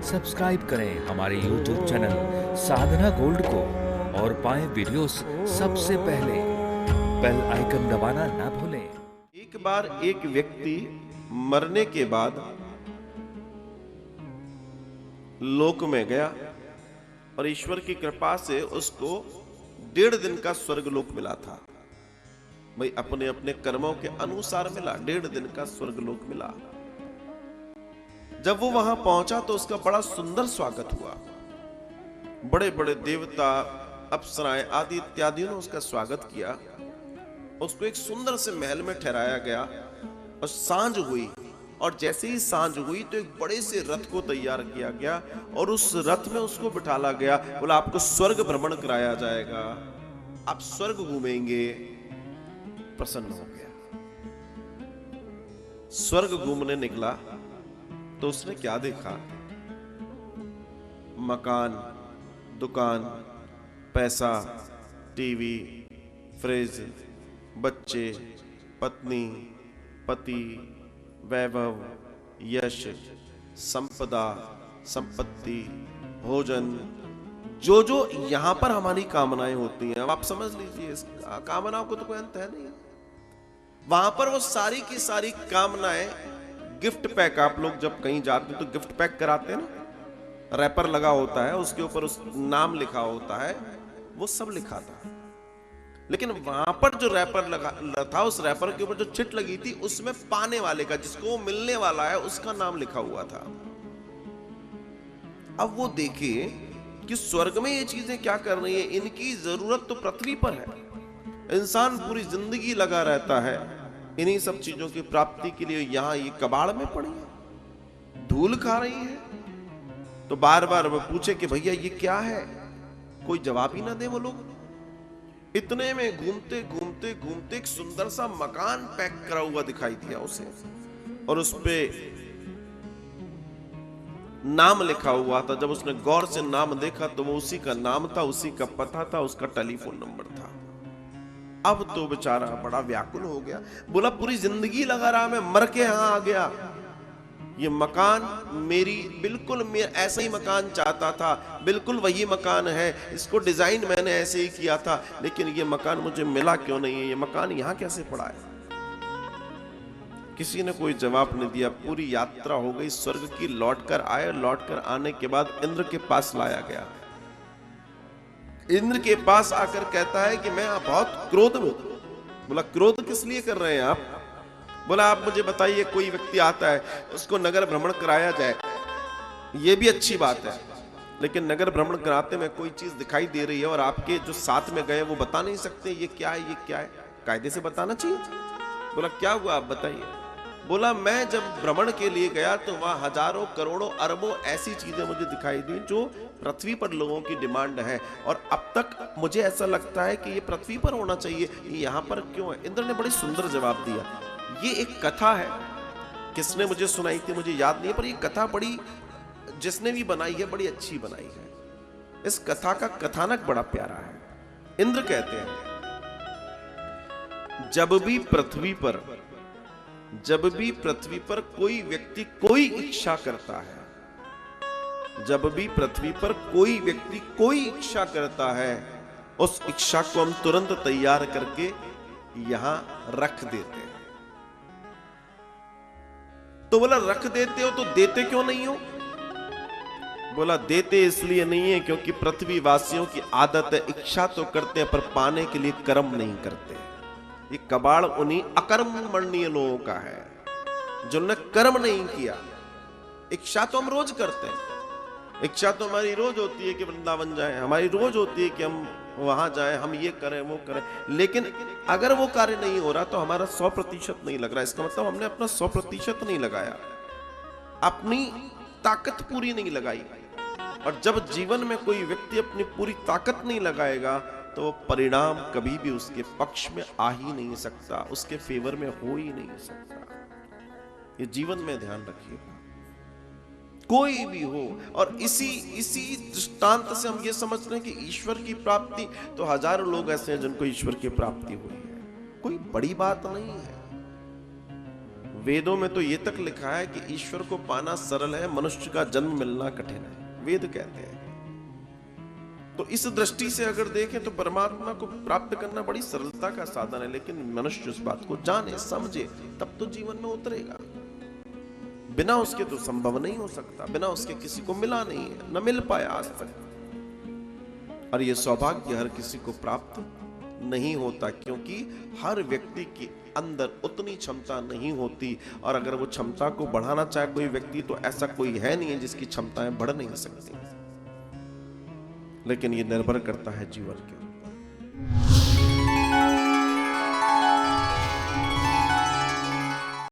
Subscribe करें हमारे YouTube channel साधना gold को और पाएं वीडियोस सबसे पहले। बेल आइकन दबाना ना भूलें। एक बार एक व्यक्ति मरने के बाद लोक में गया और ईश्वर की कृपा से उसको 1.5 दिन का स्वर्ग लोक मिला था। भाई अपने अपने कर्मों के अनुसार मिला, 1.5 दिन का स्वर्ग लोक मिला। जब वो वहां पहुंचा तो उसका बड़ा सुंदर स्वागत हुआ। बड़े बड़े देवता, अप्सराएं आदि इत्यादि ने उसका स्वागत किया। उसको एक सुंदर से महल में ठहराया गया और सांझ हुई, और जैसे ही सांझ हुई तो एक बड़े से रथ को तैयार किया गया और उस रथ में उसको बिठाला गया। बोला आपको स्वर्ग भ्रमण कराया जाएगा, आप स्वर्ग घूमेंगे। प्रसन्न हो गया, स्वर्ग घूमने निकला तो उसने क्या देखा? मकान, दुकान, पैसा, टीवी, फ्रिज, बच्चे, पत्नी, पति, वैभव, यश, संपदा, संपत्ति, भोजन, जो जो यहां पर हमारी कामनाएं होती हैं, अब आप समझ लीजिए इस कामनाओं को तो कोई अंत है नहीं। वहां पर वो सारी की सारी कामनाएं, गिफ्ट पैक, आप लोग जब कहीं जाते हैं तो गिफ्ट पैक कराते हैं ना, रैपर लगा होता है, उसके ऊपर उस नाम लिखा होता है, वो सब लिखा था। लेकिन वहां पर जो रैपर लगा था, उस रैपर के ऊपर जो चिट लगी थी, उसमें पाने वाले का, जिसको मिलने वाला है, उसका नाम लिखा हुआ था। अब वो देखिए कि स्वर्ग में ये चीजें क्या कर रही है, इनकी जरूरत तो पृथ्वी पर है। इंसान पूरी जिंदगी लगा रहता है इन्हीं सब चीजों की प्राप्ति के लिए, यहां ये कबाड़ में पड़ी है, धूल खा रही है। तो बार बार वो पूछे कि भैया ये क्या है, कोई जवाब ही ना दे वो लोग। इतने में घूमते घूमते घूमते एक सुंदर सा मकान पैक करा हुआ दिखाई दिया उसे, और उस पे नाम लिखा हुआ था। जब उसने गौर से नाम देखा तो वो उसी का नाम था, उसी का पता था, उसका टेलीफोन नंबर था। अब तो बेचारा बड़ा व्याकुल हो गया। बोला पूरी जिंदगी लगा रहा, मैं मर के यहां आ गया, ये मकान मेरी बिल्कुल, मैं ऐसा ही मकान चाहता था, बिल्कुल वही मकान है, इसको डिजाइन मैंने ऐसे ही किया था, लेकिन ये मकान मुझे मिला क्यों नहीं है, ये मकान यहां कैसे पड़ा है? किसी ने कोई जवाब नहीं दिया। पूरी यात्रा हो गई स्वर्ग की, लौटकर आए। लौटकर आने के बाद इंद्र के पास लाया गया। इंद्र के पास आकर कहता है कि मैं बहुत क्रोध में हूं। बोला क्रोध किस लिए कर रहे हैं आप? बोला आप मुझे बताइए, कोई व्यक्ति आता है, उसको नगर भ्रमण कराया जाए, ये भी अच्छी बात है, लेकिन नगर भ्रमण कराते में कोई चीज दिखाई दे रही है और आपके जो साथ में गए वो बता नहीं सकते ये क्या है, ये क्या है, कायदे से बताना चाहिए। बोला क्या हुआ आप बताइए। बोला मैं जब भ्रमण के लिए गया तो वहां हजारों करोड़ों अरबों ऐसी चीजें मुझे दिखाई दी जो पृथ्वी पर लोगों की डिमांड है, और अब तक मुझे ऐसा लगता है कि ये पृथ्वी पर होना चाहिए, ये यहां पर क्यों है? इंद्र ने बड़ी सुंदर जवाब दिया। ये एक कथा है, किसने मुझे सुनाई थी मुझे याद नहीं है, पर ये कथा बड़ी, जिसने भी बनाई है बड़ी अच्छी बनाई है। इस कथा का कथानक बड़ा प्यारा है। इंद्र कहते हैं जब भी पृथ्वी पर कोई व्यक्ति कोई इच्छा करता है, जब भी पृथ्वी पर कोई व्यक्ति कोई इच्छा करता है, उस इच्छा को हम तुरंत तैयार करके यहां रख देते हैं। तो बोला रख देते हो तो देते क्यों नहीं हो? बोला देते इसलिए नहीं है क्योंकि पृथ्वी वासियों की आदत है, इच्छा तो करते हैं पर पाने के लिए कर्म नहीं करते। ये कबाड़ उन्हीं अकर्मण्य लोगों का है जिन्होंने कर्म नहीं किया। इच्छा तो हम रोज करते हैं, इच्छा तो हमारी रोज होती है कि वृंदावन जाएं, हमारी रोज होती है कि हम वहां जाएं, हम ये करें वो करें, लेकिन अगर वो कार्य नहीं हो रहा तो हमारा 100% नहीं लग रहा। इसका मतलब हमने अपना 100% नहीं लगाया, अपनी ताकत पूरी नहीं लगाई। और जब जीवन में कोई व्यक्ति अपनी पूरी ताकत नहीं लगाएगा तो परिणाम कभी भी उसके पक्ष में आ ही नहीं सकता, उसके फेवर में हो ही नहीं सकता। ये जीवन में ध्यान रखिएगा, कोई भी हो। और इसी दृष्टांत से हम ये समझ रहे हैं कि ईश्वर की प्राप्ति, तो हजारों लोग ऐसे हैं जिनको ईश्वर की प्राप्ति हुई है, कोई बड़ी बात नहीं है। वेदों में तो ये तक लिखा है कि ईश्वर को पाना सरल है, मनुष्य का जन्म मिलना कठिन है, वेद कहते हैं। तो इस दृष्टि से अगर देखें तो परमात्मा को प्राप्त करना बड़ी सरलता का साधन है, लेकिन मनुष्य उस बात को जाने समझे तब तो जीवन में उतरेगा। बिना उसके तो संभव नहीं हो सकता, बिना उसके किसी को मिला नहीं है, न मिल पाया आज तक। और यह सौभाग्य हर किसी को प्राप्त नहीं होता, क्योंकि हर व्यक्ति के अंदर उतनी क्षमता नहीं होती, और अगर वो क्षमता को बढ़ाना चाहे कोई व्यक्ति तो ऐसा कोई है नहीं है जिसकी क्षमताएं बढ़ नहीं सकती, लेकिन ये निर्भर करता है जीवन के ऊपर।